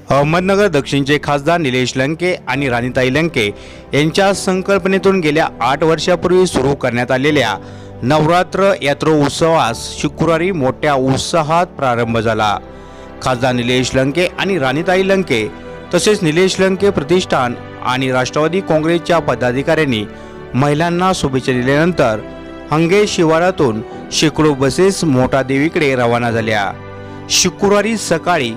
अहमदनगर दक्षिणचे खासदार निलेश लंके आणि राणीताई लंके यांच्या संकल्पनेतून गेल्या 8 वर्षापूर्वी सुरू करण्यात आलेल्या नवरात्र यात्रोत्सवास शुक्रवारी मोठ्या उत्साहात प्रारंभ झाला। खासदार निलेश लंके आणि राणीताई लंके तसेच निलेश लंके प्रतिष्ठान आणि राष्ट्रवादी काँग्रेसच्या पदाधिकाऱ्यांनी महिलांना शुभेच्छा दिल्यानंतर हंगे शिवारातून शेकडो बसेस मोठा देवीकडे रवाना झाल्या। शुक्रवारी सकाळी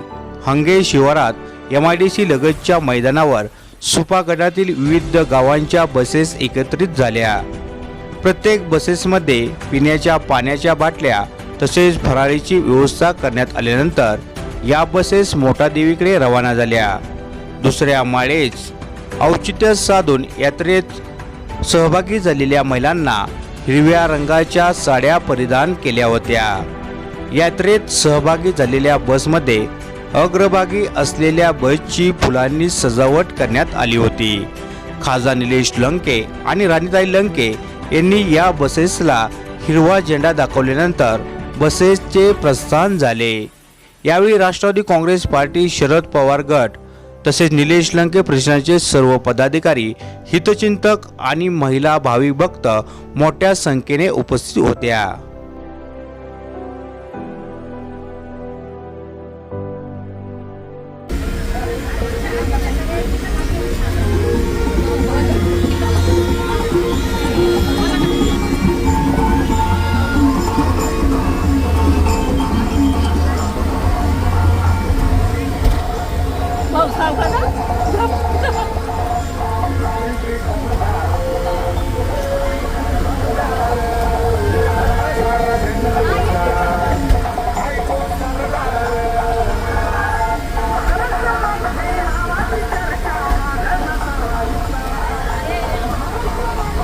हंगे शिवारात MIDC लगतच्या मैदानावर सुपा गटातील विविध गावांच्या बसेस एकत्रित झाल्या। प्रत्येक बसेसमध्ये पिण्याच्या पाण्याच्या बाटल्या तसेच फराळीची व्यवस्था करण्यात आल्यानंतर या बसेस मोठा देवीकडे रवाना झाल्या। दुसऱ्या माळेच औचित्य साधून यात्रेत सहभागी झालेल्या महिलांना हिरव्या रंगाच्या साड्या परिधान केल्या होत्या। यात्रेत सहभागी झालेल्या बसमध्ये अग्रभागी असलेल्या बसची फुलांनी सजावट करण्यात आली होती। खासदार निलेश लंके आणि राणीताई लंके यांनी या बसेसला हिरवा झेंडा दाखवल्यानंतर बसेसचे प्रस्थान झाले। यावेळी राष्ट्रवादी काँग्रेस पार्टी, शरद पवार गट तसेच निलेश लंके प्रतिष्ठानचे सर्व पदाधिकारी, हितचिंतक आणि महिला भाविक भक्त मोठ्या संख्येने उपस्थित होत्या।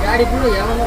गाड़ी पुढे या मग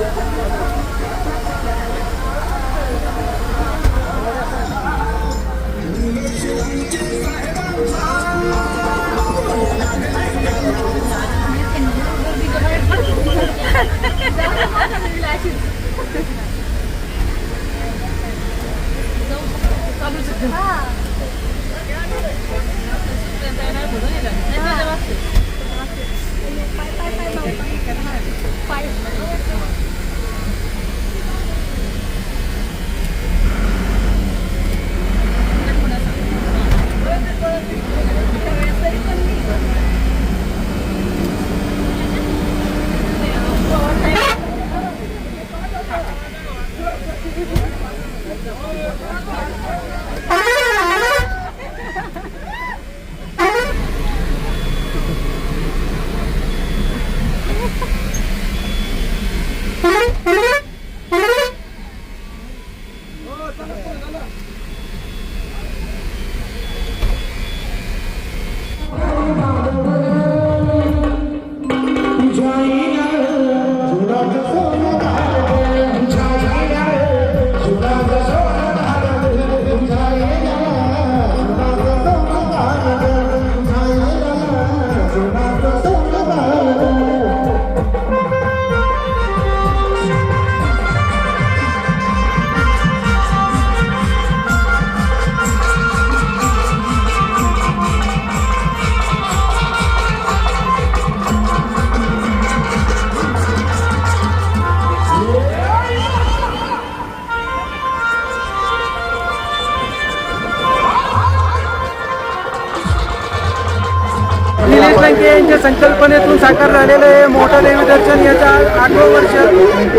निलेश लंके यांच्या संकल्पनेतून साकार झालेलं हे मोठं देवी दर्शन याचा 8वं वर्ष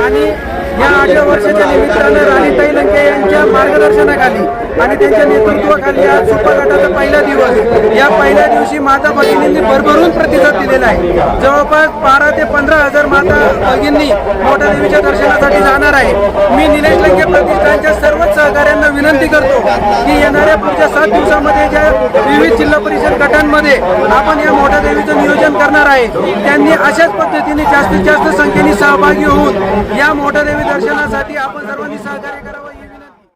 आणि या 8व्या वर्षाच्या निमित्तानं राणीताई लंके यांच्या मार्गदर्शनाखाली आणि त्यांच्या नेतृत्वाखाली आज सुपा गटाचा पहिला दिवस। या पहिल्या दिवशी माता भगिनींनी भरभरून प्रतिसाद दिलेला आहे। जवळपास 12 ते 15 हजार माता भगिनी मोठ्या देवीच्या दर्शनासाठी जाणार आहे। मी निलेश लंके प्रतिष्ठानच्या सर्वच सहकाऱ्यांना विनंती करतो की येणाऱ्या पुढच्या 7 दिवसामध्ये ज्या विविध जिल्हा परिषद गटांमध्ये आपण या मोठ्या देवीचं नियोजन करणार आहे त्यांनी अशाच पद्धतीने जास्तीत जास्त संख्येने सहभागी होऊन या मोठ्या देवी दर्शनासाठी आपण सर्वांनी सहकार्य करावे।